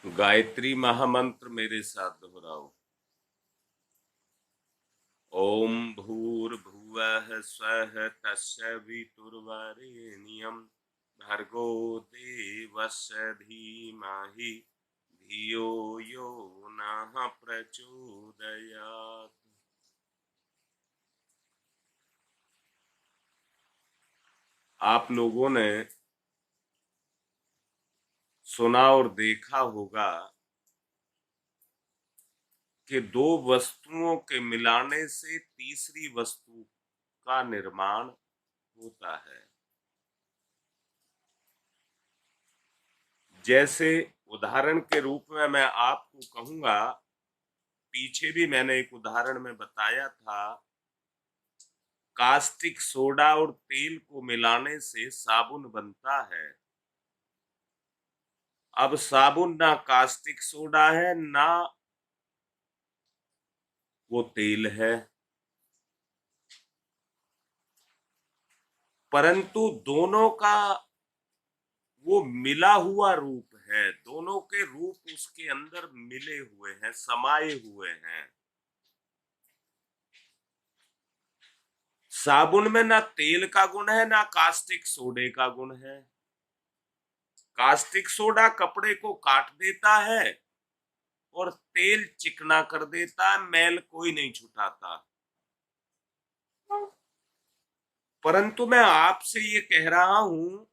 गायत्री महामंत्र मेरे साथ दोहराओ। ओम भूर्भुवः स्वः तस्य वितुर्वरेण्यं भर्गो देवस्य धीमहि धियो यो नः प्रचोदयात्। आप लोगों ने सुना और देखा होगा कि दो वस्तुओं के मिलाने से तीसरी वस्तु का निर्माण होता है। जैसे उदाहरण के रूप में मैं आपको कहूंगा, पीछे भी मैंने एक उदाहरण में बताया था, कास्टिक सोडा और तेल को मिलाने से साबुन बनता है। अब साबुन ना कास्टिक सोडा है ना वो तेल है, परंतु दोनों का वो मिला हुआ रूप है। दोनों के रूप उसके अंदर मिले हुए हैं, समाये हुए हैं। साबुन में ना तेल का गुण है ना कास्टिक सोडे का गुण है। कास्टिक सोडा कपड़े को काट देता है और तेल चिकना कर देता है, मैल कोई नहीं छुटाता। परंतु मैं आपसे ये कह रहा हूं,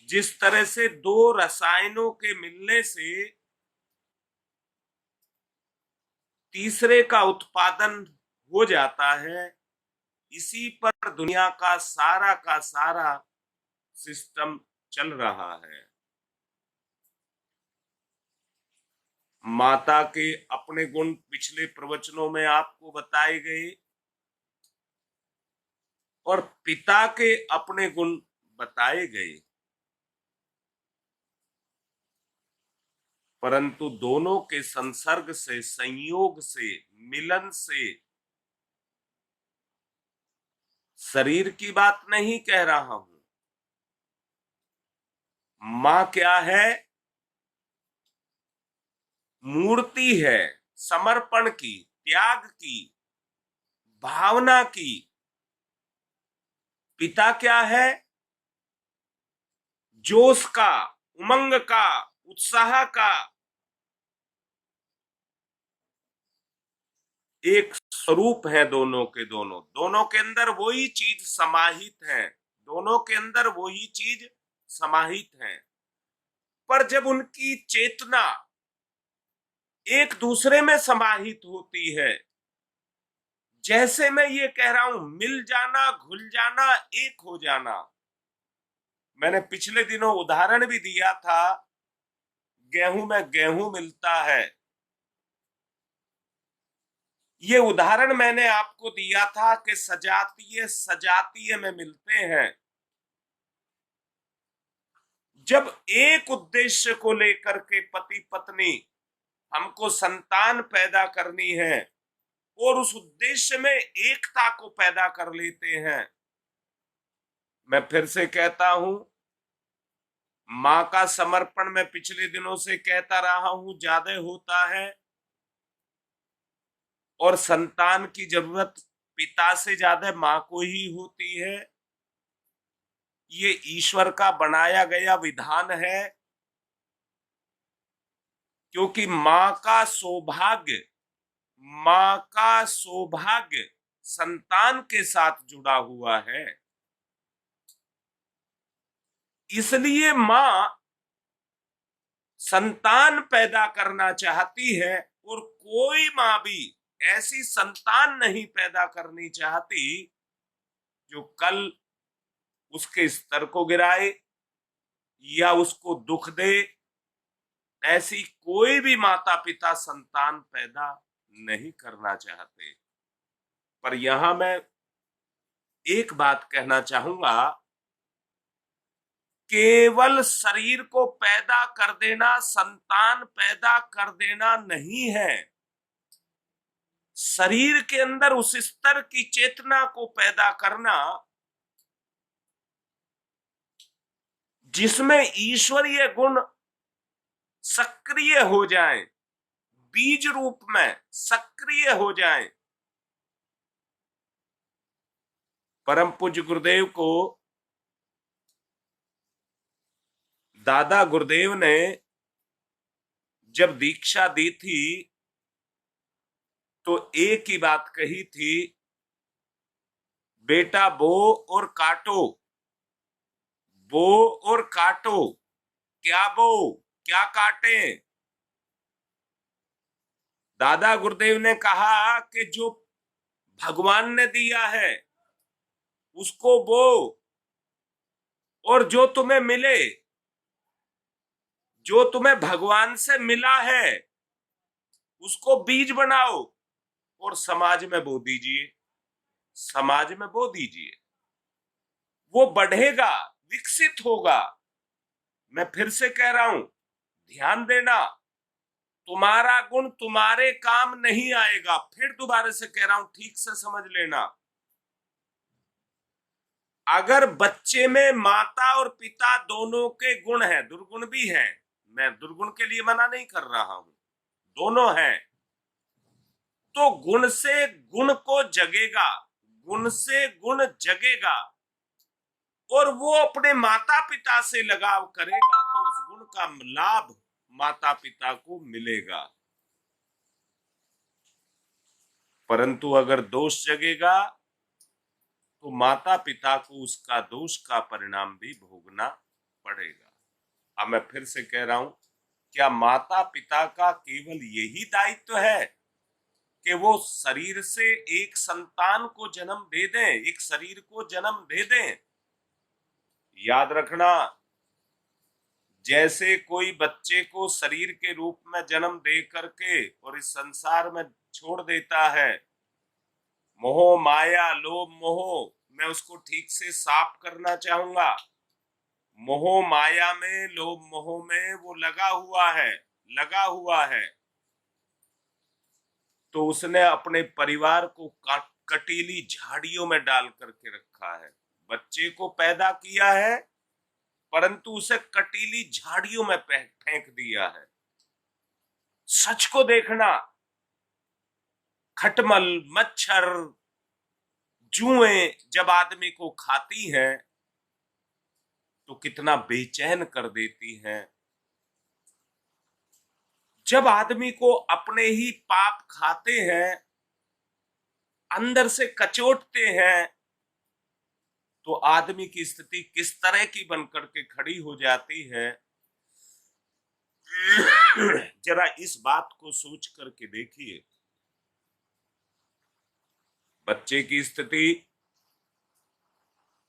जिस तरह से दो रसायनों के मिलने से तीसरे का उत्पादन हो जाता है, इसी पर दुनिया का सारा सिस्टम चल रहा है। माता के अपने गुण पिछले प्रवचनों में आपको बताए गए और पिता के अपने गुण बताए गए, परंतु दोनों के संसर्ग से, संयोग से, मिलन से, शरीर की बात नहीं कह रहा हूं। मां क्या है? मूर्ति है, समर्पण की, त्याग की, भावना की। पिता क्या है? जोश का, उमंग का, उत्साह का एक स्वरूप है। दोनों के दोनों के अंदर वही चीज समाहित है। दोनों के अंदर वही चीज समाहित है। पर जब उनकी चेतना एक दूसरे में समाहित होती है, जैसे मैं ये कह रहा हूं, मिल जाना, घुल जाना, एक हो जाना। मैंने पिछले दिनों उदाहरण भी दिया था, गेहूं में गेहूं मिलता है। ये उदाहरण मैंने आपको दिया था कि सजातीय सजातीय में मिलते हैं। जब एक उद्देश्य को लेकर के पति पत्नी, हमको संतान पैदा करनी है और उस उद्देश्य में एकता को पैदा कर लेते हैं, मैं फिर से कहता हूं, मां का समर्पण मैं पिछले दिनों से कहता रहा हूं ज्यादा होता है, और संतान की जरूरत पिता से ज्यादा मां को ही होती है। ये ईश्वर का बनाया गया विधान है, क्योंकि मां का सौभाग्य संतान के साथ जुड़ा हुआ है। इसलिए मां संतान पैदा करना चाहती है, और कोई मां भी ऐसी संतान नहीं पैदा करनी चाहती जो कल उसके स्तर को गिराए या उसको दुख दे। ऐसी कोई भी माता पिता संतान पैदा नहीं करना चाहते। पर यहां मैं एक बात कहना चाहूंगा, केवल शरीर को पैदा कर देना संतान पैदा कर देना नहीं है। शरीर के अंदर उस स्तर की चेतना को पैदा करना जिसमें ईश्वरीय गुण सक्रिय हो जाएं, बीज रूप में सक्रिय हो जाएं। परम पूज्य गुरुदेव को दादा गुरुदेव ने जब दीक्षा दी थी तो एक ही बात कही थी, बेटा बो और काटो, बो और काटो। क्या बो, क्या काटे? दादा गुरुदेव ने कहा कि जो भगवान ने दिया है उसको बो, और जो तुम्हें मिले, जो तुम्हें भगवान से मिला है उसको बीज बनाओ और समाज में बो दीजिए, समाज में बो दीजिए। वो बढ़ेगा, विकसित होगा। मैं फिर से कह रहा हूं, ध्यान देना, तुम्हारा गुण तुम्हारे काम नहीं आएगा। फिर दोबारा से कह रहा हूं, ठीक से समझ लेना। अगर बच्चे में माता और पिता दोनों के गुण हैं, दुर्गुण भी हैं, मैं दुर्गुण के लिए मना नहीं कर रहा हूं, दोनों हैं, तो गुण से गुण को जगेगा, गुण से गुण जगेगा, और वो अपने माता पिता से लगाव करेगा तो उस गुण का लाभ माता पिता को मिलेगा। परंतु अगर दोष जगेगा तो माता पिता को उसका दोष का परिणाम भी भोगना पड़ेगा। अब मैं फिर से कह रहा हूं, क्या माता पिता का केवल यही दायित्व है कि वो शरीर से एक संतान को जन्म दे दें, एक शरीर को जन्म दे दें? याद रखना, जैसे कोई बच्चे को शरीर के रूप में जन्म दे करके और इस संसार में छोड़ देता है, मोह माया लोभ मोह, मैं उसको ठीक से साफ करना चाहूंगा। मोह माया में, लोभ मोह में वो लगा हुआ है, लगा हुआ है, तो उसने अपने परिवार को कटीली झाड़ियों में डाल करके रखा है। बच्चे को पैदा किया है परंतु उसे कटीली झाड़ियों में फेंक दिया है। सच को देखना, खटमल, मच्छर, जुएं जब आदमी को खाती हैं तो कितना बेचैन कर देती हैं। जब आदमी को अपने ही पाप खाते हैं, अंदर से कचोटते हैं, तो आदमी की स्थिति किस तरह की बनकर के खड़ी हो जाती है। जरा इस बात को सोच करके देखिए। बच्चे की स्थिति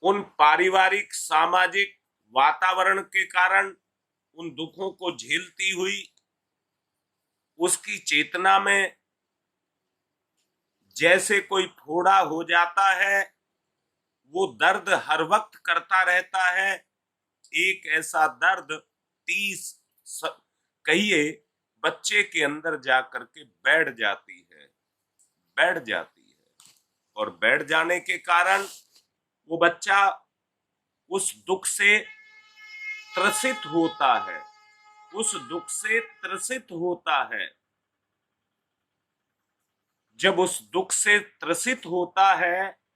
उन पारिवारिक सामाजिक वातावरण के कारण उन दुखों को झेलती हुई उसकी चेतना में जैसे कोई फोड़ा हो जाता है, वो दर्द हर वक्त करता रहता है। एक ऐसा दर्द 30 कहिए बच्चे के अंदर जाकर के बैठ जाती है, बैठ जाती है, और बैठ जाने के कारण वो बच्चा उस दुख से त्रसित होता है, उस दुख से त्रसित होता है। जब उस दुख से त्रसित होता है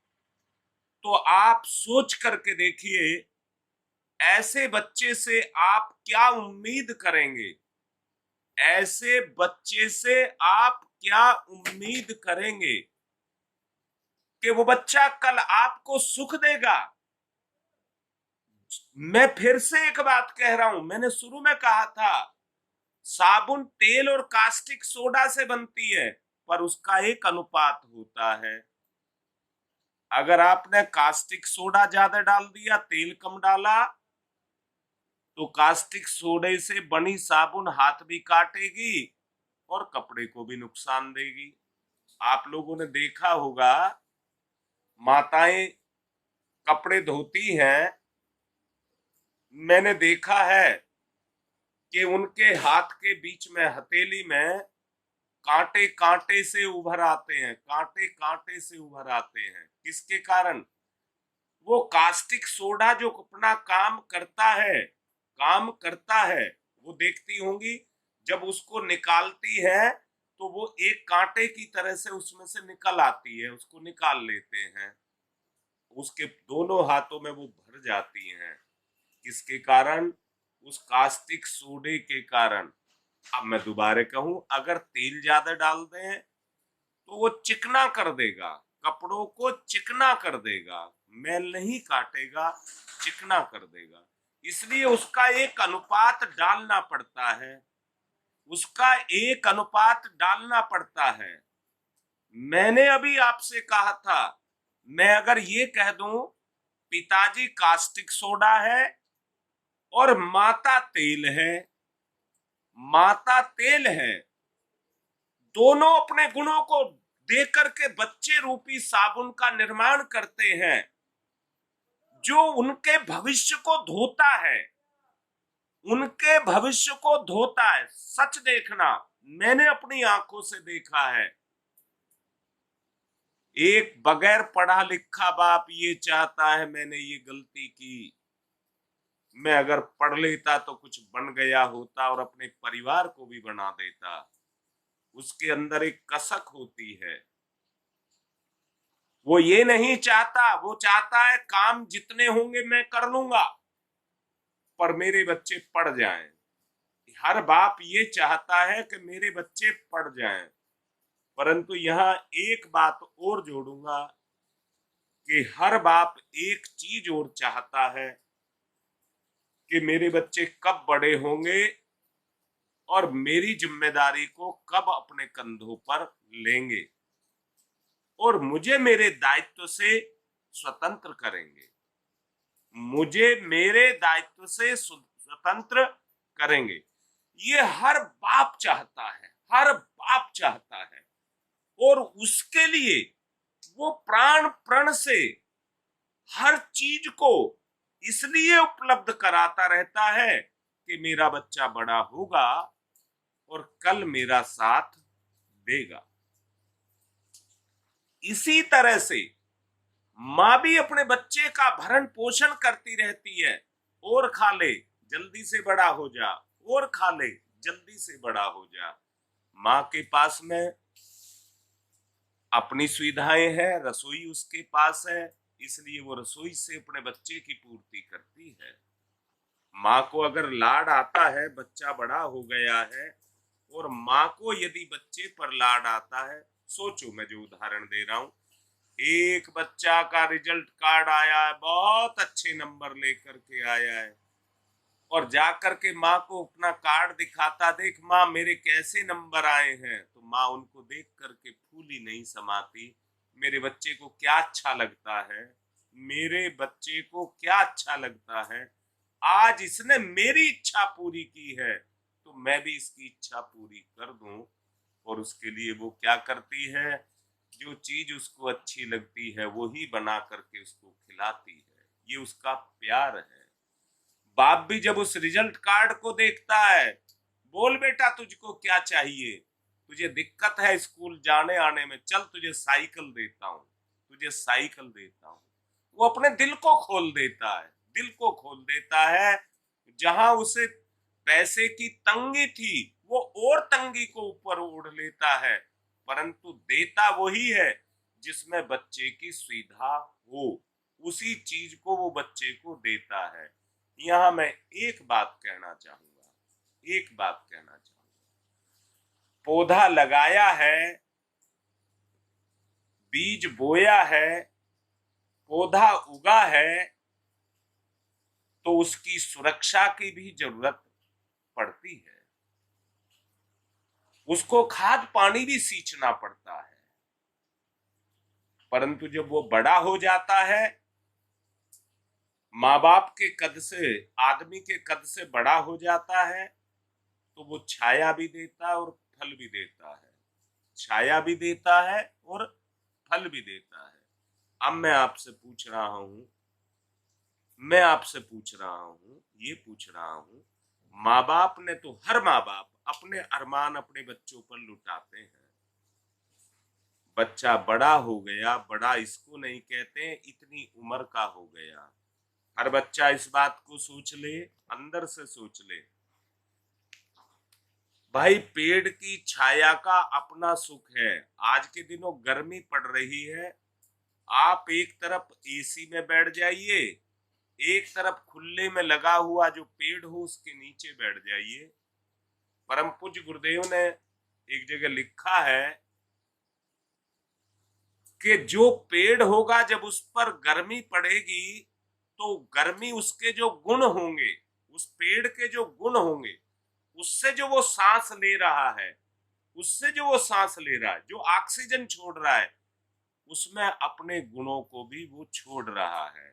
तो आप सोच करके देखिए, ऐसे बच्चे से आप क्या उम्मीद करेंगे? ऐसे बच्चे से आप क्या उम्मीद करेंगे कि वो बच्चा कल आपको सुख देगा? मैं फिर से एक बात कह रहा हूं, मैंने शुरू में कहा था, साबुन तेल और कास्टिक सोडा से बनती है, पर उसका एक अनुपात होता है। अगर आपने कास्टिक सोडा ज्यादा डाल दिया, तेल कम डाला, तो कास्टिक सोडे से बनी साबुन हाथ भी काटेगी और कपड़े को भी नुकसान देगी। आप लोगों ने देखा होगा, माताएं कपड़े धोती हैं, मैंने देखा है कि उनके हाथ के बीच में हथेली में कांटे कांटे से उभर आते हैं, कांटे कांटे से उभर आते हैं। किसके कारण? वो कास्टिक सोडा जो अपना काम करता है, काम करता है, वो देखती होंगी जब उसको निकालती है तो वो एक कांटे की तरह से उसमें से निकल आती है, उसको निकाल लेते हैं। उसके दोनों हाथों में वो भर जाती हैं। किसके कारण? उस कास्टिक सोडे के कारण। अब मैं दोबारा कहूं, अगर तेल ज्यादा डाल दें तो वो चिकना कर देगा, कपड़ों को चिकना कर देगा, मैल नहीं काटेगा, चिकना कर देगा। इसलिए उसका एक अनुपात डालना पड़ता है, उसका एक अनुपात डालना पड़ता है। मैंने अभी आपसे कहा था, मैं अगर ये कह दूं पिताजी कास्टिक सोडा है और माता तेल है, माता तेल है, दोनों अपने गुणों को देकर के बच्चे रूपी साबुन का निर्माण करते हैं जो उनके भविष्य को धोता है, उनके भविष्य को धोता है। सच देखना, मैंने अपनी आंखों से देखा है। एक बगैर पढ़ा लिखा बाप ये चाहता है मैंने ये गलती की, मैं अगर पढ़ लेता तो कुछ बन गया होता और अपने परिवार को भी बना देता। उसके अंदर एक कसक होती है, वो ये नहीं चाहता, वो चाहता है काम जितने होंगे मैं कर लूंगा पर मेरे बच्चे पढ़ जाएं। हर बाप ये चाहता है कि मेरे बच्चे पढ़ जाएं। परंतु यहां एक बात और जोड़ूंगा कि हर बाप एक चीज और चाहता है कि मेरे बच्चे कब बड़े होंगे और मेरी जिम्मेदारी को कब अपने कंधों पर लेंगे और मुझे मेरे दायित्व से स्वतंत्र करेंगे, मुझे मेरे दायित्व से स्वतंत्र करेंगे। ये हर बाप चाहता है, हर बाप चाहता है। और उसके लिए वो प्राण प्रण से हर चीज को इसलिए उपलब्ध कराता रहता है कि मेरा बच्चा बड़ा होगा और कल मेरा साथ देगा। इसी तरह से मां भी अपने बच्चे का भरण पोषण करती रहती है। और खा ले, जल्दी से बड़ा हो जा, और खा ले, जल्दी से बड़ा हो जा। मां के पास में अपनी सुविधाएं हैं, रसोई उसके पास है, इसलिए वो रसोई से अपने बच्चे की पूर्ति करती है। माँ को अगर लाड आता है, बच्चा बड़ा हो गया है और माँ को यदि बच्चे पर लाड आता है, सोचो मैं जो उदाहरण दे रहा हूं, एक बच्चा का रिजल्ट कार्ड आया है, बहुत अच्छे नंबर लेकर के आया है और जाकर के माँ को अपना कार्ड दिखाता, देख माँ मेरे कैसे नंबर आए हैं, तो माँ उनको देख करके फूली नहीं समाती। मेरे बच्चे को क्या अच्छा लगता है, मेरे बच्चे को क्या अच्छा लगता है, आज इसने मेरी इच्छा पूरी की है तो मैं भी इसकी इच्छा पूरी कर दूं। और उसके लिए वो क्या करती है, जो चीज उसको अच्छी लगती है वो ही बना करके उसको खिलाती है। ये उसका प्यार है। बाप भी जब उस रिजल्ट कार्ड को देखता है, बोल बेटा तुझको क्या चाहिए, तुझे दिक्कत है स्कूल जाने आने में, चल तुझे साइकिल देता हूँ, तुझे साइकिल देता हूँ। वो अपने दिल को खोल देता है, दिल को खोल देता है। जहां उसे पैसे की तंगी थी वो और तंगी को ऊपर ओढ़ लेता है, परंतु देता वही है जिसमें बच्चे की सुविधा हो, उसी चीज को वो बच्चे को देता है। यहां मैं एक बात कहना चाहूंगा, एक बात कहना चाहूंगा, पौधा लगाया है, बीज बोया है, पौधा उगा है तो उसकी सुरक्षा की भी जरूरत पड़ती है, उसको खाद पानी भी सींचना पड़ता है। परंतु जब वो बड़ा हो जाता है, माँ बाप के कद से, आदमी के कद से बड़ा हो जाता है, तो वो छाया भी देता है और फल भी देता है, छाया भी देता है और फल भी देता है। अब मैं आपसे पूछ रहा हूं, मैं आपसे पूछ रहा हूं, ये पूछ रहा हूं, माँ बाप ने तो, हर माँ बाप अपने अरमान अपने बच्चों पर लुटाते हैं। बच्चा बड़ा हो गया, बड़ा इसको नहीं कहते, इतनी उम्र का हो गया। हर बच्चा इस बात को सोच ले, अंदर से सोच ले, भाई पेड़ की छाया का अपना सुख है। आज के दिनों गर्मी पड़ रही है, आप एक तरफ एसी में बैठ जाइए, एक तरफ खुले में लगा हुआ जो पेड़ हो उसके नीचे बैठ जाइए। परम पूज्य गुरुदेव ने एक जगह लिखा है कि जो पेड़ होगा जब उस पर गर्मी पड़ेगी तो गर्मी उसके जो गुण होंगे, उस पेड़ के जो गुण होंगे, उससे जो वो सांस ले रहा है, उससे जो वो सांस ले रहा है, जो ऑक्सीजन छोड़ रहा है, उसमें अपने गुणों को भी वो छोड़ रहा है।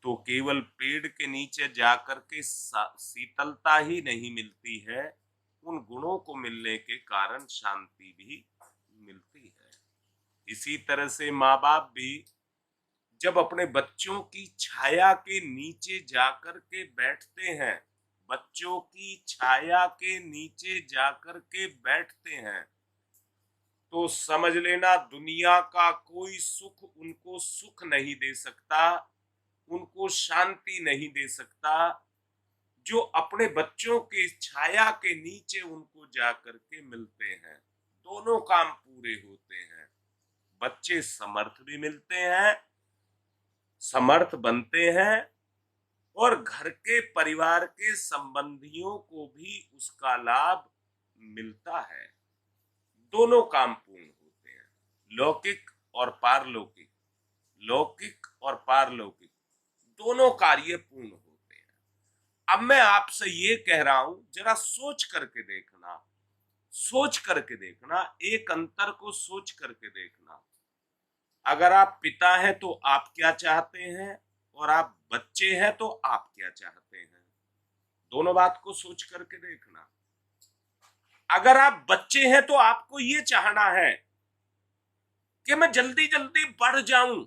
तो केवल पेड़ के नीचे जाकर के शीतलता ही नहीं मिलती है, उन गुणों को मिलने के कारण शांति भी मिलती है। इसी तरह से माँ बाप भी जब अपने बच्चों की छाया के नीचे जाकर के बैठते हैं, बच्चों की छाया के नीचे जाकर के बैठते हैं, तो समझ लेना दुनिया का कोई सुख उनको सुख नहीं दे सकता, उनको शांति नहीं दे सकता, जो अपने बच्चों के छाया के नीचे उनको जाकर के मिलते हैं। दोनों काम पूरे होते हैं, बच्चे समर्थ भी मिलते हैं, समर्थ बनते हैं, और घर के परिवार के संबंधियों को भी उसका लाभ मिलता है। दोनों काम पूर्ण होते हैं, लौकिक और पारलौकिक, लौकिक और पारलौकिक दोनों कार्य पूर्ण होते हैं। अब मैं आपसे ये कह रहा हूं, जरा सोच करके देखना, सोच करके देखना, एक अंतर को सोच करके देखना। अगर आप पिता हैं तो आप क्या चाहते हैं, और आप बच्चे हैं तो आप क्या चाहते हैं, दोनों बात को सोच करके देखना। अगर आप बच्चे हैं तो आपको ये चाहना है कि मैं जल्दी जल्दी बढ़ जाऊं।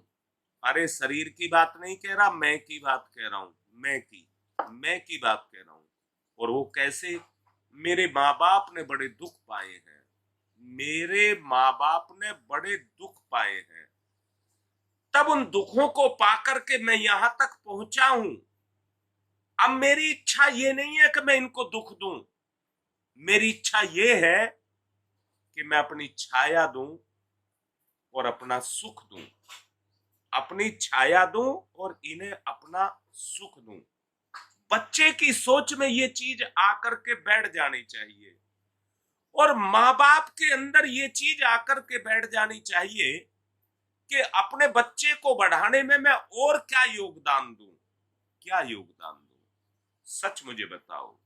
अरे शरीर की बात नहीं कह रहा, मैं की बात कह रहा हूं, मैं की बात कह रहा हूं। और वो कैसे? मेरे माँ बाप ने बड़े दुख पाए हैं, मेरे माँ बाप ने बड़े दुख पाए हैं, तब उन दुखों को पाकर के मैं यहां तक पहुंचा हूं। अब मेरी इच्छा ये नहीं है कि मैं इनको दुख दूं, मेरी इच्छा ये है कि मैं अपनी छाया दूं और अपना सुख दूं, अपनी छाया दूं और इन्हें अपना सुख दूं। बच्चे की सोच में ये चीज आकर के बैठ जानी चाहिए, और माँ बाप के अंदर ये चीज आकर के बैठ जानी चाहिए कि अपने बच्चे को बढ़ाने में मैं और क्या योगदान दूं, क्या योगदान दूं। सच मुझे बताओ,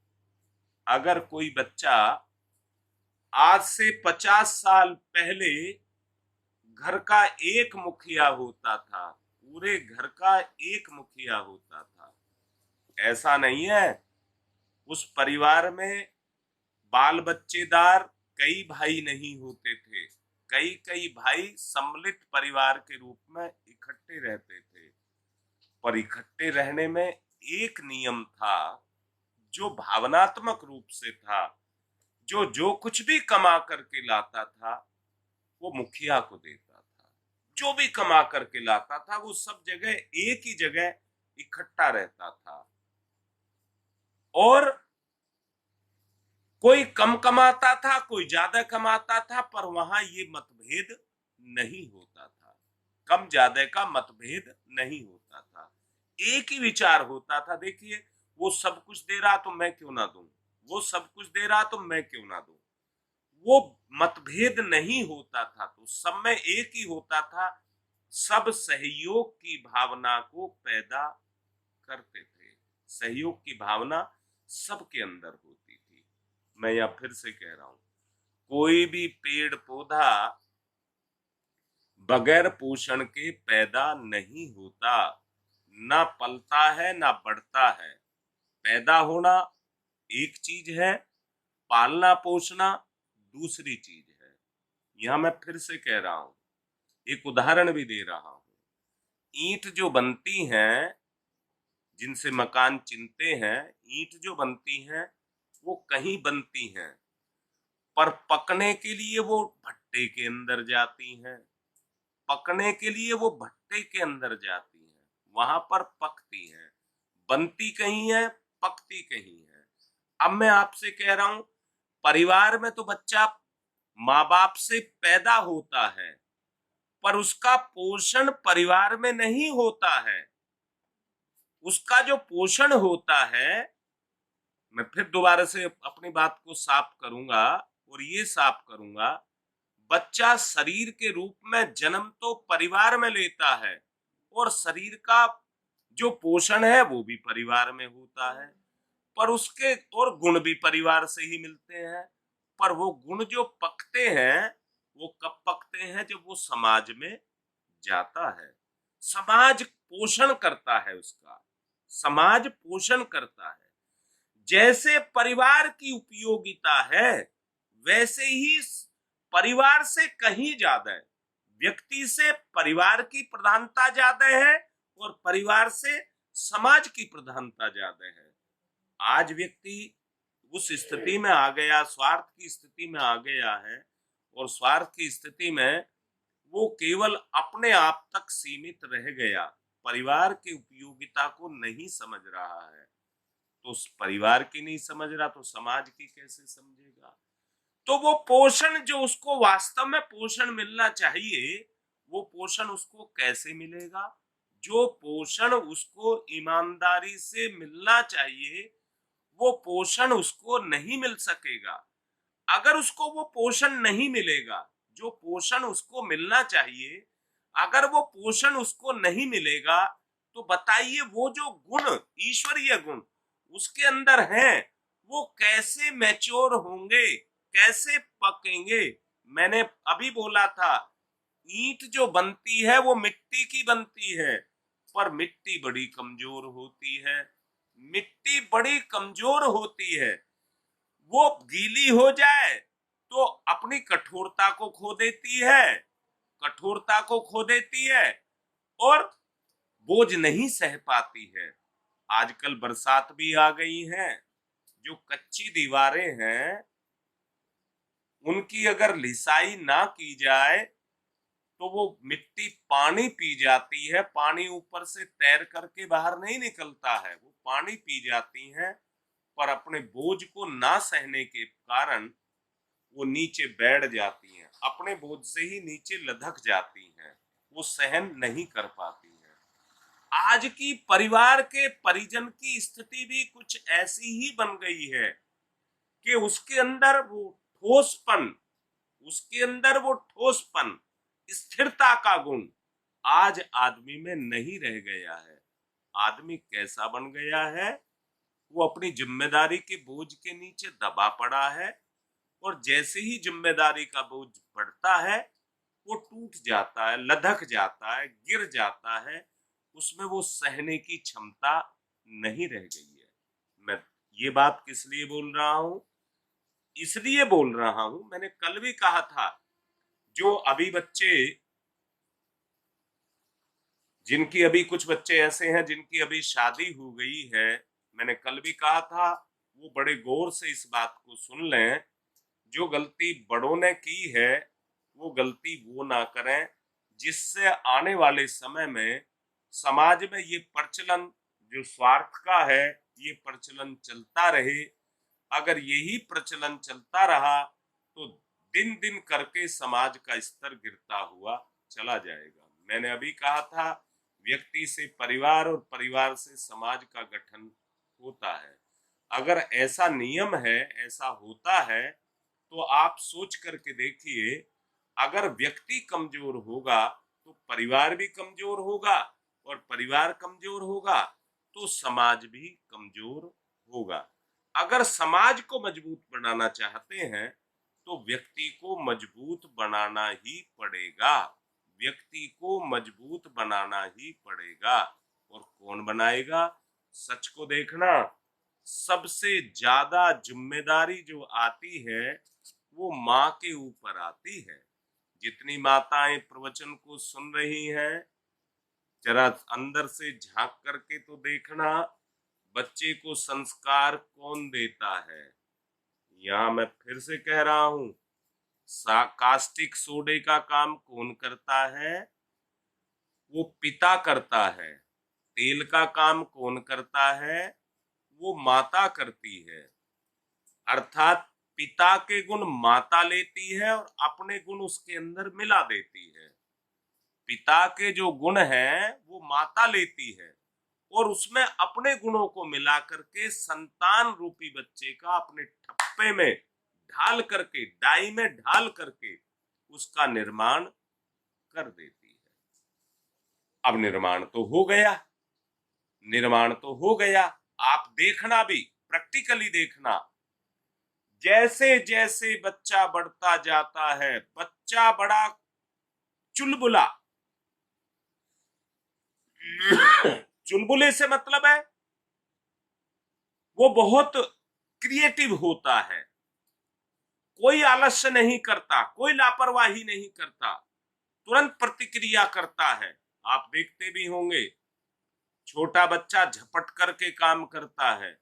अगर कोई बच्चा आज से 50 साल पहले घर का एक मुखिया होता था, पूरे घर का एक मुखिया होता था, ऐसा नहीं है, उस परिवार में बाल बच्चेदार कई भाई नहीं होते थे, कई कई भाई सम्मिलित परिवार के रूप में इकट्ठे रहते थे। पर इकट्ठे रहने में एक नियम था जो भावनात्मक रूप से था, जो जो कुछ भी कमा करके लाता था वो मुखिया को देता था, जो भी कमा करके लाता था वो सब जगह एक ही जगह इकट्ठा रहता था। और कोई कम कमाता था, कोई ज्यादा कमाता था, पर वहां ये मतभेद नहीं होता था, कम ज्यादा का मतभेद नहीं होता था, एक ही विचार होता था। देखिए, वो सब कुछ दे रहा तो मैं क्यों ना दूं, वो सब कुछ दे रहा तो मैं क्यों ना दूं। वो मतभेद नहीं होता था, तो सब में एक ही होता था, सब सहयोग की भावना को पैदा करते थे, सहयोग की भावना सबके अंदर होती थी। मैं यह फिर से कह रहा हूं, कोई भी पेड़ पौधा बगैर पोषण के पैदा नहीं होता, ना पलता है ना बढ़ता है। पैदा होना एक चीज है, पालना पोषना दूसरी चीज है। यहां मैं फिर से कह रहा हूं, एक उदाहरण भी दे रहा हूं। ईंट जो बनती हैं, जिनसे मकान चिनते हैं, ईंट जो बनती हैं वो कहीं बनती हैं, पर पकने के लिए वो भट्टे के अंदर जाती हैं, पकने के लिए वो भट्टे के अंदर जाती हैं, वहां पर पकती हैं। बनती कहीं है, पकती कहीं है। अब मैं आपसे कह रहा हूं, परिवार में तो बच्चा माँ बाप से पैदा होता है, पर उसका पोषण परिवार में नहीं होता है। उसका जो पोषण होता है, मैं फिर दोबारा से अपनी बात को साफ करूंगा और ये साफ करूंगा, बच्चा शरीर के रूप में जन्म तो परिवार में लेता है और शरीर का जो पोषण है वो भी परिवार में होता है, पर उसके और गुण भी परिवार से ही मिलते हैं। पर वो गुण जो पकते हैं वो कब पकते हैं? जब वो समाज में जाता है। समाज पोषण करता है उसका, समाज पोषण करता है। जैसे परिवार की उपयोगिता है वैसे ही परिवार से कहीं ज्यादा है, व्यक्ति से परिवार की प्रधानता ज्यादा है और परिवार से समाज की प्रधानता ज्यादा है। आज व्यक्ति उस स्थिति में आ गया, स्वार्थ की स्थिति में आ गया है और स्वार्थ की स्थिति में वो केवल अपने आप तक सीमित रह गया, परिवार की उपयोगिता को नहीं समझ रहा है। तो उस परिवार की नहीं समझ रहा तो समाज की कैसे समझेगा? तो वो पोषण जो उसको वास्तव में पोषण मिलना चाहिए, वो पोषण उसको कैसे मिलेगा? जो पोषण उसको ईमानदारी से मिलना चाहिए वो पोषण उसको नहीं मिल सकेगा। अगर उसको वो पोषण नहीं मिलेगा जो पोषण उसको मिलना चाहिए, अगर वो पोषण उसको नहीं मिलेगा, तो बताइए वो जो गुण, ईश्वरीय गुण उसके अंदर हैं, वो कैसे मैच्योर होंगे, कैसे पकेंगे? मैंने अभी बोला था, ईंट जो बनती है वो मिट्टी की बनती है, पर मिट्टी बड़ी कमजोर होती है। मिट्टी बड़ी कमजोर होती है, वो गीली हो जाए तो अपनी कठोरता को खो देती है, कठोरता को खो देती है और बोझ नहीं सह पाती है। आजकल बरसात भी आ गई है, जो कच्ची दीवारें हैं उनकी अगर लिसाई ना की जाए तो वो मिट्टी पानी पी जाती है, पानी ऊपर से तैर करके बाहर नहीं निकलता है, वो पानी पी जाती हैं, पर अपने बोझ को ना सहने के कारण वो नीचे बैठ जाती हैं, अपने बोझ से ही नीचे लधक जाती हैं, वो सहन नहीं कर पाती हैं। आज की परिवार के परिजन की स्थिति भी कुछ ऐसी ही बन गई है कि उसके अंदर वो ठोसपन, उसके अंदर वो ठोसपन, स्थिरता का गुण आज आदमी में नहीं रह गया है। आदमी कैसा बन गया है? वो अपनी जिम्मेदारी के बोझ के नीचे दबा पड़ा है और जैसे ही जिम्मेदारी का बोझ बढ़ता है वो टूट जाता है, लधक जाता है, गिर जाता है, उसमें वो सहने की क्षमता नहीं रह गई है। मैं ये बात किस लिए बोल रहा हूं? इसलिए बोल रहा हूं, मैंने कल भी कहा था, जो अभी बच्चे, जिनकी अभी कुछ बच्चे ऐसे हैं जिनकी अभी शादी हो गई है, मैंने कल भी कहा था, वो बड़े गौर से इस बात को सुन लें, जो गलती बड़ों ने की है वो गलती वो ना करें, जिससे आने वाले समय में समाज में ये प्रचलन जो स्वार्थ का है ये प्रचलन चलता रहे। अगर यही प्रचलन चलता रहा तो दिन दिन करके समाज का स्तर गिरता हुआ चला जाएगा। मैंने अभी कहा था, व्यक्ति से परिवार और परिवार से समाज का गठन होता है। अगर ऐसा नियम है, ऐसा होता है, तो आप सोच करके देखिए, अगर व्यक्ति कमजोर होगा तो परिवार भी कमजोर होगा और परिवार कमजोर होगा तो समाज भी कमजोर होगा। अगर समाज को मजबूत बनाना चाहते हैं तो व्यक्ति को मजबूत बनाना ही पड़ेगा, व्यक्ति को मजबूत बनाना ही पड़ेगा। और कौन बनाएगा? सच को देखना, सबसे ज्यादा जिम्मेदारी जो आती है वो माँ के ऊपर आती है। जितनी माताएं प्रवचन को सुन रही हैं, जरा अंदर से झांक करके तो देखना, बच्चे को संस्कार कौन देता है? यहाँ मैं फिर से कह रहा हूं, कास्टिक सोडे का काम कौन करता है? वो पिता करता है। तेल का काम कौन करता है? वो माता करती है। अर्थात पिता के गुण माता लेती है और अपने गुण उसके अंदर मिला देती है। पिता के जो गुण हैं वो माता लेती है और उसमें अपने गुणों को मिला करके संतान रूपी बच्चे का अपने ठप्पे में ढाल करके, डाई में ढाल करके उसका निर्माण कर देती है। अब निर्माण तो हो गया, निर्माण तो हो गया। आप देखना भी, प्रैक्टिकली देखना, जैसे जैसे बच्चा बढ़ता जाता है, बच्चा बड़ा चुलबुला चुलबुले से मतलब है वो बहुत क्रिएटिव होता है, कोई आलस्य नहीं करता, कोई लापरवाही नहीं करता, तुरंत प्रतिक्रिया करता है। आप देखते भी होंगे छोटा बच्चा झपट करके काम करता है,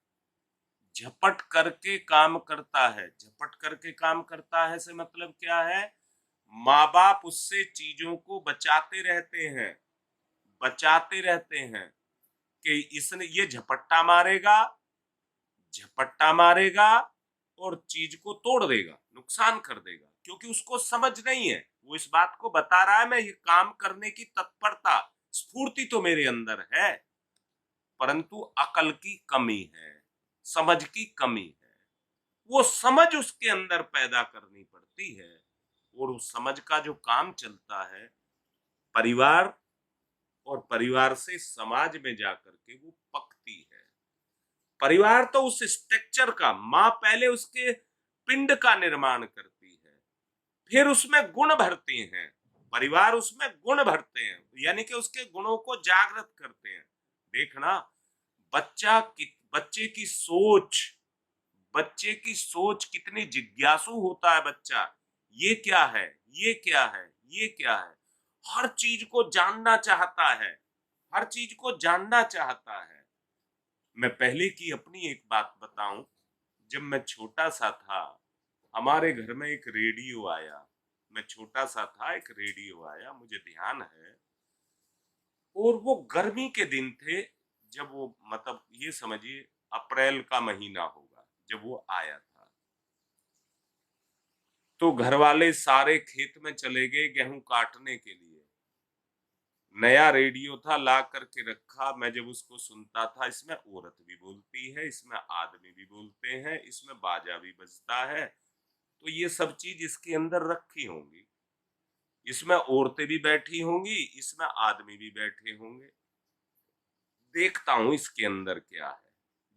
झपट करके काम करता है। झपट करके काम करता है से मतलब क्या है, माँ बाप उससे चीजों को बचाते रहते हैं, बचाते रहते हैं कि इसने ये झपट्टा मारेगा, झपट्टा मारेगा और चीज को तोड़ देगा, नुकसान कर देगा, क्योंकि उसको समझ नहीं है। वो इस बात को बता रहा है मैं ये काम करने की तत्परता, स्फूर्ति तो मेरे अंदर है, परंतु अकल की कमी है, समझ की कमी है। वो समझ उसके अंदर पैदा करनी पड़ती है और उस समझ का जो काम चलता है परिवार, और परिवार से समाज में जाकर के वो पकती है। परिवार तो उस स्ट्रक्चर का, माँ पहले उसके पिंड का निर्माण करती है, फिर उसमें गुण भरते हैं, परिवार उसमें गुण भरते हैं, यानी कि उसके गुणों को जागृत करते हैं। देखना बच्चे की सोच, बच्चे की सोच कितनी जिज्ञासु होता है बच्चा। ये क्या है, ये क्या है, ये क्या है, हर चीज को जानना चाहता है, हर चीज को जानना चाहता है। मैं पहले की अपनी एक बात बताऊं, जब मैं छोटा सा था हमारे घर में एक रेडियो आया। मैं छोटा सा था, एक रेडियो आया, मुझे ध्यान है, और वो गर्मी के दिन थे, जब वो मतलब ये समझिए अप्रैल का महीना होगा जब वो आया था। तो घर वाले सारे खेत में चले गए गेहूं काटने के लिए। नया रेडियो था, ला करके रखा। मैं जब उसको सुनता था, इसमें औरत भी बोलती है, इसमें आदमी भी बोलते हैं, इसमें बाजा भी बजता है, तो ये सब चीज इसके अंदर रखी होंगी, इसमें औरतें भी बैठी होंगी, इसमें आदमी भी बैठे होंगे। देखता हूं इसके अंदर क्या है,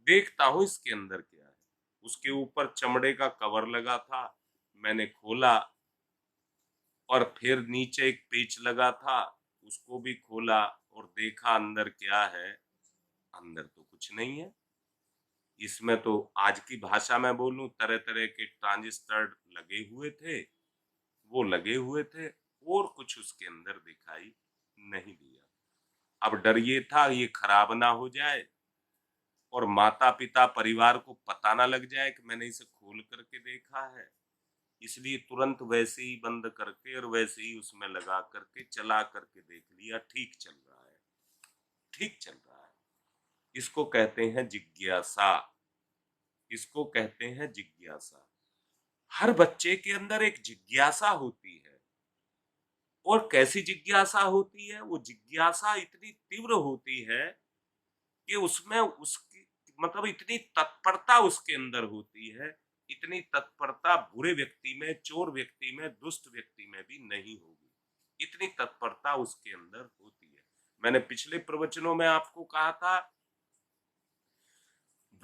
देखता हूं इसके अंदर क्या है। उसके ऊपर चमड़े का कवर लगा था, मैंने खोला और फिर नीचे एक पेच लगा था, उसको भी खोला और देखा अंदर क्या है। अंदर तो कुछ नहीं है। इसमें तो आज की भाषा में बोलूं, तरह तरह के ट्रांजिस्टर लगे हुए थे, वो लगे हुए थे, और कुछ उसके अंदर दिखाई नहीं दिया। अब डर ये था ये खराब ना हो जाए और माता पिता परिवार को पता ना लग जाए कि मैंने इसे खोल करके देखा है, इसलिए तुरंत वैसे ही बंद करके और वैसे ही उसमें लगा करके चला करके देख लिया, ठीक चल रहा है, ठीक चल रहा है। इसको कहते हैं जिज्ञासा, इसको कहते हैं जिज्ञासा। हर बच्चे के अंदर एक जिज्ञासा होती है, और कैसी जिज्ञासा होती है, वो जिज्ञासा इतनी तीव्र होती है कि उसमें उसकी मतलब इतनी तत्परता उसके अंदर होती है, इतनी तत्परता बुरे व्यक्ति में, चोर व्यक्ति में, दुष्ट व्यक्ति में भी नहीं होगी, इतनी तत्परता उसके अंदर होती है। मैंने पिछले प्रवचनों में आपको कहा था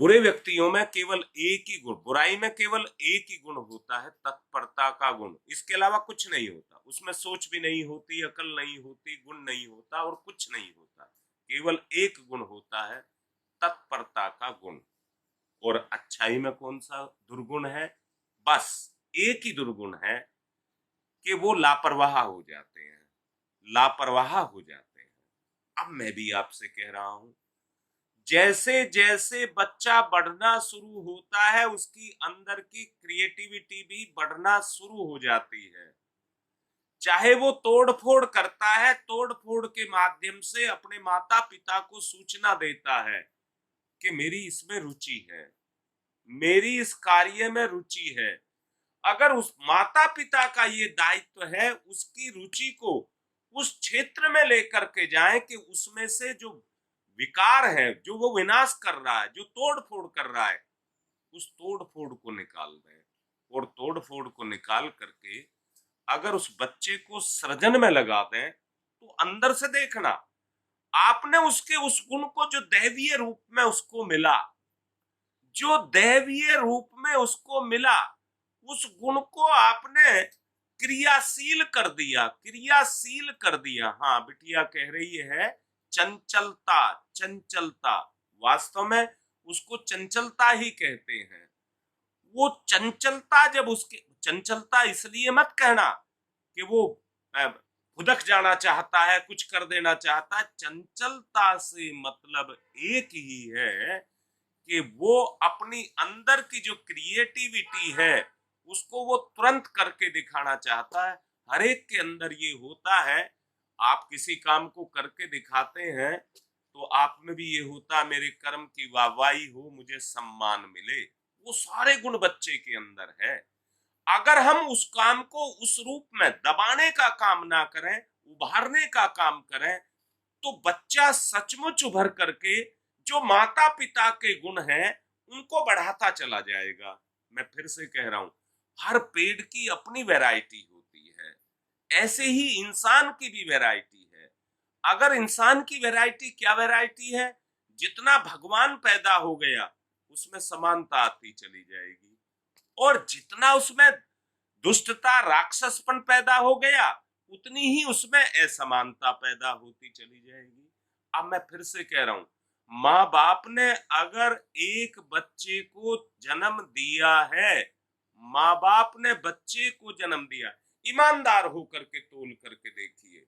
बुरे व्यक्तियों में केवल एक ही गुण, बुराई में केवल एक ही गुण होता है, तत्परता का गुण, इसके अलावा कुछ नहीं होता। उसमें सोच भी नहीं होती, अकल नहीं होती, गुण नहीं होता और कुछ नहीं होता, केवल एक गुण होता है, तत्परता का गुण। और अच्छाई में कौन सा दुर्गुण है? बस एक ही दुर्गुण है कि वो लापरवाह हो जाते हैं, लापरवाह हो जाते हैं। अब मैं भी आपसे कह रहा हूं, जैसे जैसे बच्चा बढ़ना शुरू होता है उसकी अंदर की क्रिएटिविटी भी बढ़ना शुरू हो जाती है। चाहे वो तोड़ फोड़ करता है, तोड़ फोड़ के माध्यम से अपने माता पिता को सूचना देता है कि मेरी इसमें रुचि है, मेरी इस कार्य में रुचि है। अगर उस माता पिता का ये दायित्व है उसकी रुचि को उस क्षेत्र में लेकर के जाएं कि उसमें से जो विकार है, जो वो विनाश कर रहा है, जो तोड़ फोड़ कर रहा है, उस तोड़ फोड़ को निकाल दें। और तोड़ फोड़ को निकाल करके अगर उस बच्चे को सृजन में लगा दें तो अंदर से देखना, आपने उसके उस गुण को जो दैवीय रूप में उसको मिला, जो दैवीय रूप में उसको मिला, उस गुण को आपने क्रियाशील कर दिया, क्रियाशील कर दिया। हाँ, बिटिया कह रही है चंचलता, चंचलता, वास्तव में उसको चंचलता ही कहते हैं। वो चंचलता, जब उसके चंचलता इसलिए मत कहना कि वो खुदक जाना चाहता है, कुछ कर देना चाहता है। चंचलता से मतलब एक ही है कि वो अपनी अंदर की जो क्रिएटिविटी है उसको वो तुरंत करके दिखाना चाहता है। हर एक के अंदर ये होता है। आप किसी काम को करके दिखाते हैं तो आप में भी ये होता, मेरे कर्म की वाहवाही हो, मुझे सम्मान मिले। वो सारे गुण बच्चे के अंदर है। अगर हम उस काम को उस रूप में दबाने का काम ना करें, उभारने का काम करें, तो बच्चा सचमुच उभर करके जो माता पिता के गुण हैं उनको बढ़ाता चला जाएगा। मैं फिर से कह रहा हूं, हर पेड़ की अपनी वैरायटी होती है, ऐसे ही इंसान की भी वैरायटी है। अगर इंसान की वैरायटी, क्या वैरायटी है, जितना भगवान पैदा हो गया उसमें समानता आती चली जाएगी, और जितना उसमें दुष्टता, राक्षसपन पैदा हो गया उतनी ही उसमें असमानता पैदा होती चली जाएगी। अब मैं फिर से कह रहा हूं, माँ बाप ने अगर एक बच्चे को जन्म दिया है, माँ बाप ने बच्चे को जन्म दिया, ईमानदार होकर के तोल करके देखिए,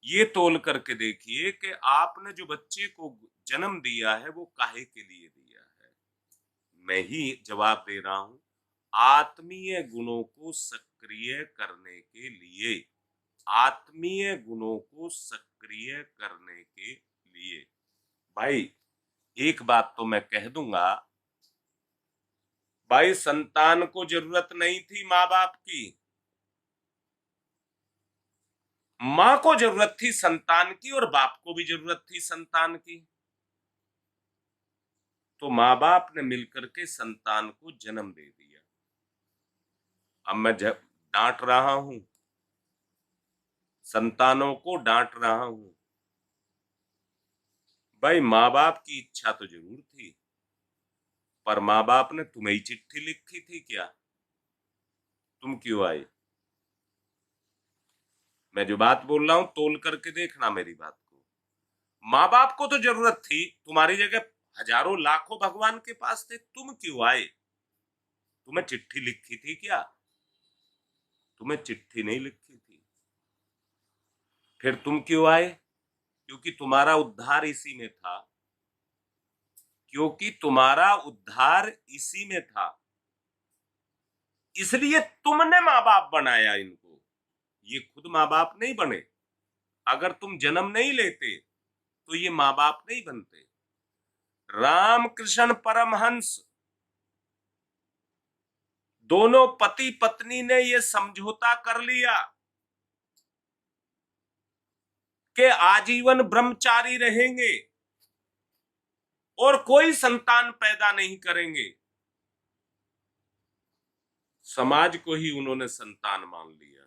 ये तोल करके देखिए कि आपने जो बच्चे को जन्म दिया है वो काहे के लिए दिया है। मैं ही जवाब दे रहा हूं, आत्मीय गुणों को सक्रिय करने के लिए, आत्मीय गुणों को सक्रिय करने के लिए। भाई एक बात तो मैं कह दूंगा, भाई संतान को जरूरत नहीं थी माँ बाप की, माँ को जरूरत थी संतान की और बाप को भी जरूरत थी संतान की। तो माँ बाप ने मिलकर के संतान को जन्म दे दिया। अब मैं डांट रहा हूं, संतानों को डांट रहा हूं। भाई माँ बाप की इच्छा तो जरूर थी, पर माँ बाप ने तुम्हें ही चिट्ठी लिखी थी क्या? तुम क्यों आए? मैं जो बात बोल रहा हूं तोल करके देखना मेरी बात को। माँ बाप को तो जरूरत थी, तुम्हारी जगह हजारों लाखों भगवान के पास थे, तुम क्यों आए? तुम्हें चिट्ठी लिखी थी क्या? तुम्हें चिट्ठी नहीं लिखी थी। फिर तुम क्यों आए? क्योंकि तुम्हारा उद्धार इसी में था, क्योंकि तुम्हारा उद्धार इसी में था, इसलिए तुमने माँ बाप बनाया इनको। ये खुद माँ बाप नहीं बने। अगर तुम जन्म नहीं लेते तो ये माँ बाप नहीं बनते। रामकृष्ण परमहंस, दोनों पति पत्नी ने ये समझौता कर लिया कि आजीवन ब्रह्मचारी रहेंगे और कोई संतान पैदा नहीं करेंगे। समाज को ही उन्होंने संतान मान लिया।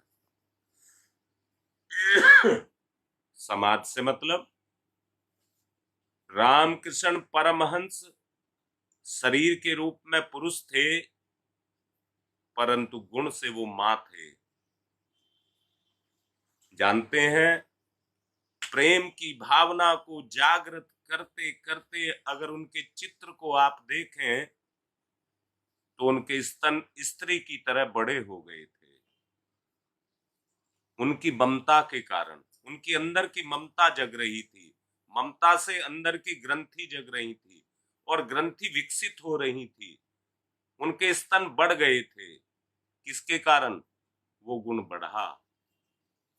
समाज से मतलब रामकृष्ण परमहंस शरीर के रूप में पुरुष थे, परंतु गुण से वो मां थे। जानते हैं, प्रेम की भावना को जागृत करते करते अगर उनके चित्र को आप देखें तो उनके स्तन स्त्री की तरह बड़े हो गए थे। उनकी ममता के कारण, उनकी अंदर की ममता जग रही थी, ममता से अंदर की ग्रंथि जग रही थी और ग्रंथि विकसित हो रही थी। उनके स्तन बढ़ गए थे। किसके कारण? वो गुण बढ़ा।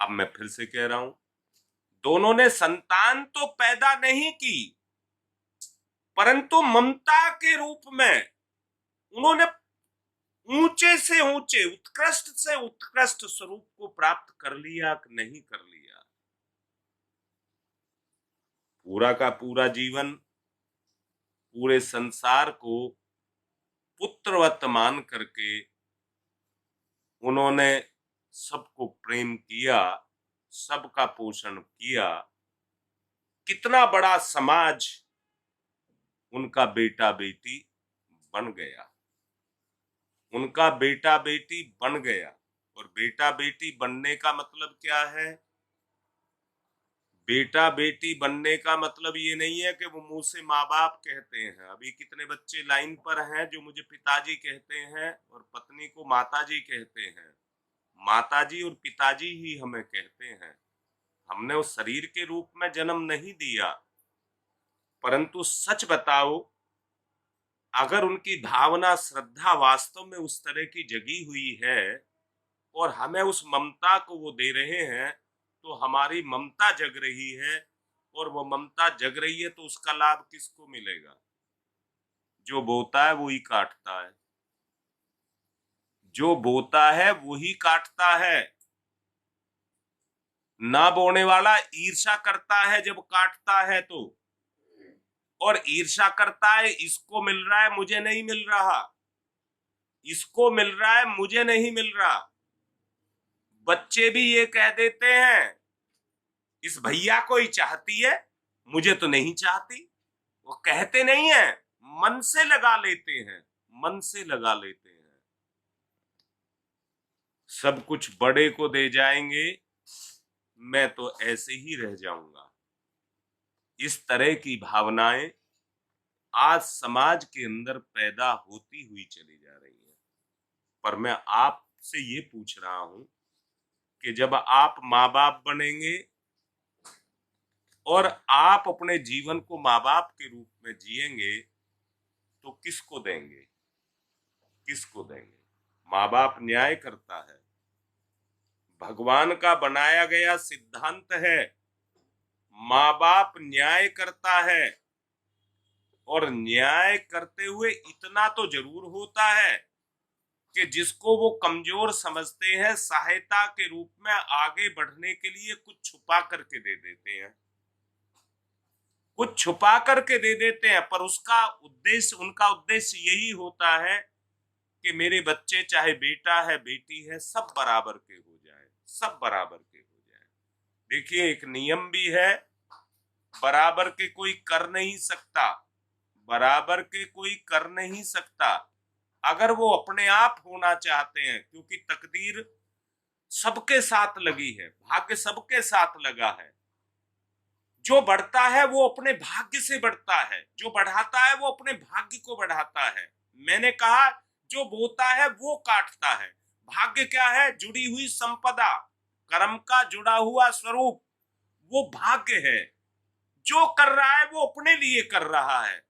अब मैं फिर से कह रहा हूं, दोनों ने संतान तो पैदा नहीं की, परंतु ममता के रूप में उन्होंने ऊंचे से ऊंचे, उत्कृष्ट से उत्कृष्ट स्वरूप को प्राप्त कर लिया कि नहीं कर लिया। पूरा का पूरा जीवन पूरे संसार को पुत्रवत मान करके उन्होंने सबको प्रेम किया, सबका पोषण किया। कितना बड़ा समाज उनका बेटा बेटी बन गया, उनका बेटा बेटी बन गया। और बेटा बेटी बनने का मतलब क्या है? बेटा बेटी बनने का मतलब ये नहीं है कि वो मुंह से माँ बाप कहते हैं। अभी कितने बच्चे लाइन पर हैं जो मुझे पिताजी कहते हैं और पत्नी को माताजी कहते हैं। माताजी और पिताजी ही हमें कहते हैं। हमने उस शरीर के रूप में जन्म नहीं दिया। परंतु सच बताओ, अगर उनकी भावना श्रद्धा वास्तव में उस तरह की जगी हुई है और हमें उस ममता को वो दे रहे हैं, तो हमारी ममता जग रही है। और वो ममता जग रही है तो उसका लाभ किसको मिलेगा? जो बोता है वो ही काटता है, जो बोता है वो ही काटता है। ना बोने वाला ईर्ष्या करता है जब काटता है तो, और ईर्ष्या करता है इसको मिल रहा है मुझे नहीं मिल रहा, इसको मिल रहा है मुझे नहीं मिल रहा। बच्चे भी ये कह देते हैं इस भैया को ही चाहती है, मुझे तो नहीं चाहती। वो कहते नहीं है, मन से लगा लेते हैं, मन से लगा लेते हैं। सब कुछ बड़े को दे जाएंगे, मैं तो ऐसे ही रह जाऊंगा। इस तरह की भावनाएं आज समाज के अंदर पैदा होती हुई चली जा रही हैं। पर मैं आपसे ये पूछ रहा हूं कि जब आप माँ बाप बनेंगे और आप अपने जीवन को माँ बाप के रूप में जिएंगे, तो किसको देंगे? किसको देंगे? माँ बाप न्याय करता है, भगवान का बनाया गया सिद्धांत है। माँ बाप न्याय करता है, और न्याय करते हुए इतना तो जरूर होता है कि जिसको वो कमजोर समझते हैं, सहायता के रूप में आगे बढ़ने के लिए कुछ छुपा करके दे देते हैं, कुछ छुपा करके दे देते हैं। पर उसका उद्देश्य, उनका उद्देश्य यही होता है कि मेरे बच्चे, चाहे बेटा है बेटी है, सब बराबर के हो जाए, सब बराबर के हो जाए। देखिए, एक नियम भी है, बराबर के कोई कर नहीं सकता, बराबर के कोई कर नहीं सकता। अगर वो अपने आप होना चाहते हैं, क्योंकि तकदीर सबके साथ लगी है, भाग्य सबके साथ लगा है। जो बढ़ता है वो अपने भाग्य से बढ़ता है, जो बढ़ाता है वो अपने भाग्य को बढ़ाता है। मैंने कहा, जो बोता है वो काटता है। भाग्य क्या है? जुड़ी हुई संपदा, कर्म का जुड़ा हुआ स्वरूप, वो भाग्य है। जो कर रहा है वो अपने लिए कर रहा है,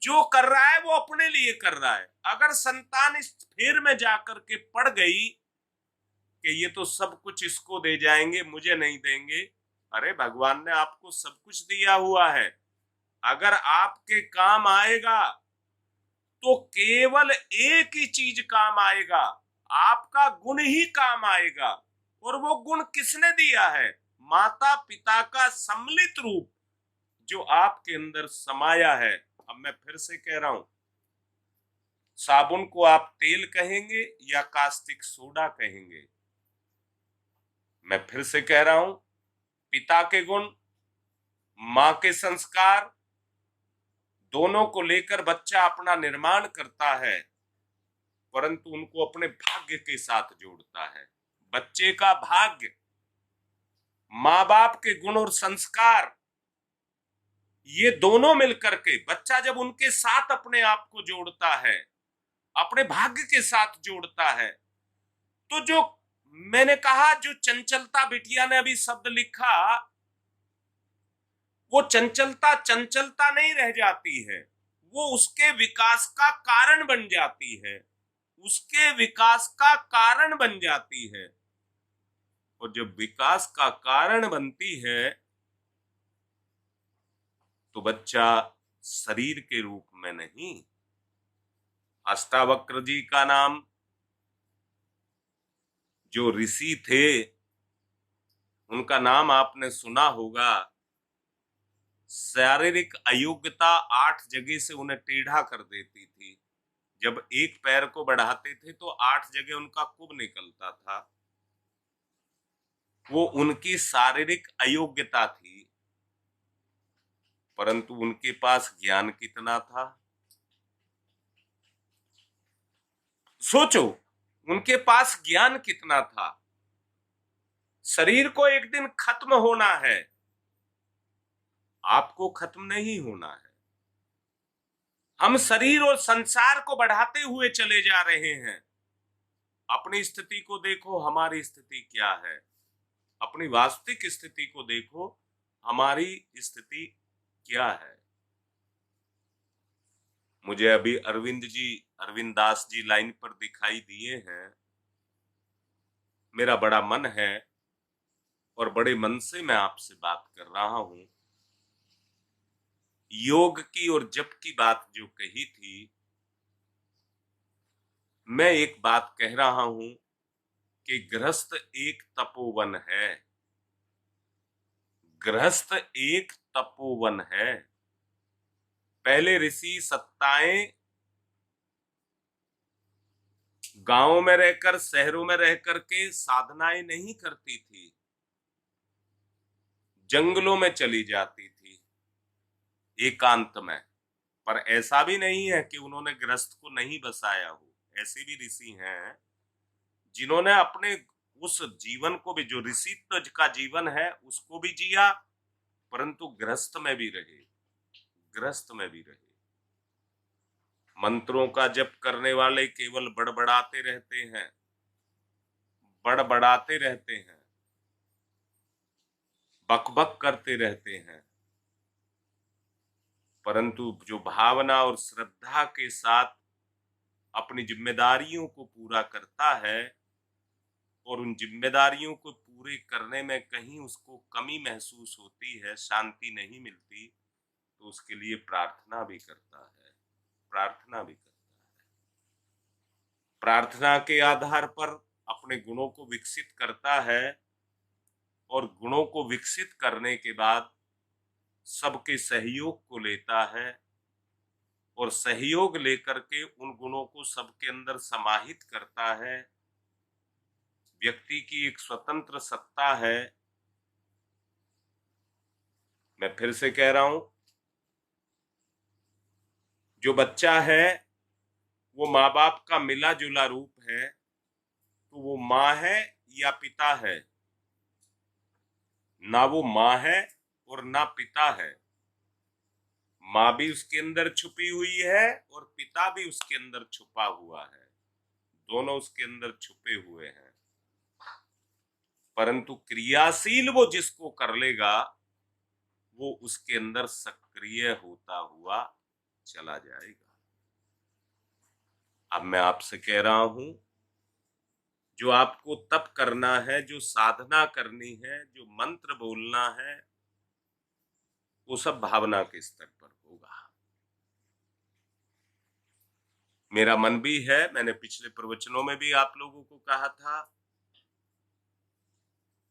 जो कर रहा है वो अपने लिए कर रहा है। अगर संतान इस फेर में जाकर के पड़ गई कि ये तो सब कुछ इसको दे जाएंगे, मुझे नहीं देंगे, अरे भगवान ने आपको सब कुछ दिया हुआ है। अगर आपके काम आएगा तो केवल एक ही चीज काम आएगा, आपका गुण ही काम आएगा। और वो गुण किसने दिया है? माता पिता का सम्मिलित रूप जो आपके अंदर समाया है। अब मैं फिर से कह रहा हूं, साबुन को आप तेल कहेंगे या कास्टिक सोडा कहेंगे? मैं फिर से कह रहा हूं, पिता के गुण, मां के संस्कार, दोनों को लेकर बच्चा अपना निर्माण करता है, परंतु उनको अपने भाग्य के साथ जोड़ता है। बच्चे का भाग्य, माँ बाप के गुण और संस्कार, ये दोनों मिलकर के बच्चा जब उनके साथ अपने आप को जोड़ता है, अपने भाग्य के साथ जोड़ता है, तो जो मैंने कहा, जो चंचलता, बिटिया ने अभी शब्द लिखा, वो चंचलता चंचलता नहीं रह जाती है, वो उसके विकास का कारण बन जाती है, उसके विकास का कारण बन जाती है। और जब विकास का कारण बनती है तो बच्चा शरीर के रूप में नहीं, अष्टावक्र जी का नाम, जो ऋषि थे उनका नाम आपने सुना होगा। शारीरिक अयोग्यता 8 जगह से उन्हें टेढ़ा कर देती थी। जब एक पैर को बढ़ाते थे तो 8 जगह उनका कुब निकलता था। वो उनकी शारीरिक अयोग्यता थी, परंतु उनके पास ज्ञान कितना था। सोचो, उनके पास ज्ञान कितना था। शरीर को एक दिन खत्म होना है, आपको खत्म नहीं होना है। हम शरीर और संसार को बढ़ाते हुए चले जा रहे हैं। अपनी स्थिति को देखो, हमारी स्थिति क्या है। अपनी वास्तविक स्थिति को देखो, हमारी स्थिति क्या है। मुझे अभी अरविंद दास जी लाइन पर दिखाई दिए हैं। मेरा बड़ा मन है और बड़े मन से मैं आपसे बात कर रहा हूं। योग की और जप की बात जो कही थी, मैं एक बात कह रहा हूं कि गृहस्थ एक तपोवन है। गृहस्थ एक तपोवन है। पहले ऋषि सत्ताएं गांवों में रहकर, शहरों में रह करके साधनाएं नहीं करती थी, जंगलों में चली जाती थी एकांत में। पर ऐसा भी नहीं है कि उन्होंने गृहस्थ को नहीं बसाया हो। ऐसे भी ऋषि हैं जिन्होंने अपने उस जीवन को भी, जो ऋषित्व का जीवन है, उसको भी जिया, परंतु गृहस्थ में भी रहे। गृहस्थ में भी रहे। मंत्रों का जप करने वाले केवल बड़बड़ाते रहते हैं, बड़बड़ाते रहते हैं, बकबक करते रहते हैं, परंतु जो भावना और श्रद्धा के साथ अपनी जिम्मेदारियों को पूरा करता है और उन जिम्मेदारियों को पूरे करने में कहीं उसको कमी महसूस होती है, शांति नहीं मिलती, तो उसके लिए प्रार्थना भी करता है। प्रार्थना भी करता है। प्रार्थना के आधार पर अपने गुणों को विकसित करता है और गुणों को विकसित करने के बाद सबके सहयोग को लेता है और सहयोग लेकर के उन गुणों को सबके अंदर समाहित करता है। व्यक्ति की एक स्वतंत्र सत्ता है। मैं फिर से कह रहा हूं, जो बच्चा है वो माँ बाप का मिला जुला रूप है, तो वो माँ है या पिता है? ना वो माँ है और ना पिता है। माँ भी उसके अंदर छुपी हुई है और पिता भी उसके अंदर छुपा हुआ है। दोनों उसके अंदर छुपे हुए हैं, परंतु क्रियाशील वो जिसको कर लेगा वो उसके अंदर सक्रिय होता हुआ चला जाएगा। अब मैं आपसे कह रहा हूं, जो आपको तप करना है, जो साधना करनी है, जो मंत्र बोलना है, वो सब भावना के स्तर पर होगा। मेरा मन भी है, मैंने पिछले प्रवचनों में भी आप लोगों को कहा था,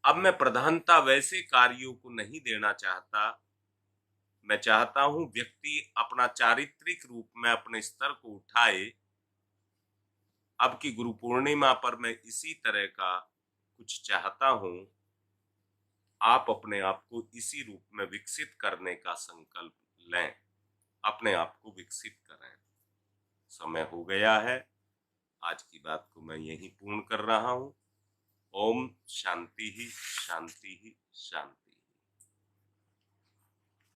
अब मैं प्रधानता वैसे कार्यों को नहीं देना चाहता। मैं चाहता हूं व्यक्ति अपना चारित्रिक रूप में अपने स्तर को उठाए। अब की गुरु पूर्णिमा पर मैं इसी तरह का कुछ चाहता हूं। आप अपने आप को इसी रूप में विकसित करने का संकल्प लें, अपने आप को विकसित करें। समय हो गया है, आज की बात को मैं यहीं पूर्ण कर रहा हूं। ओम शांति ही शांति ही शांति।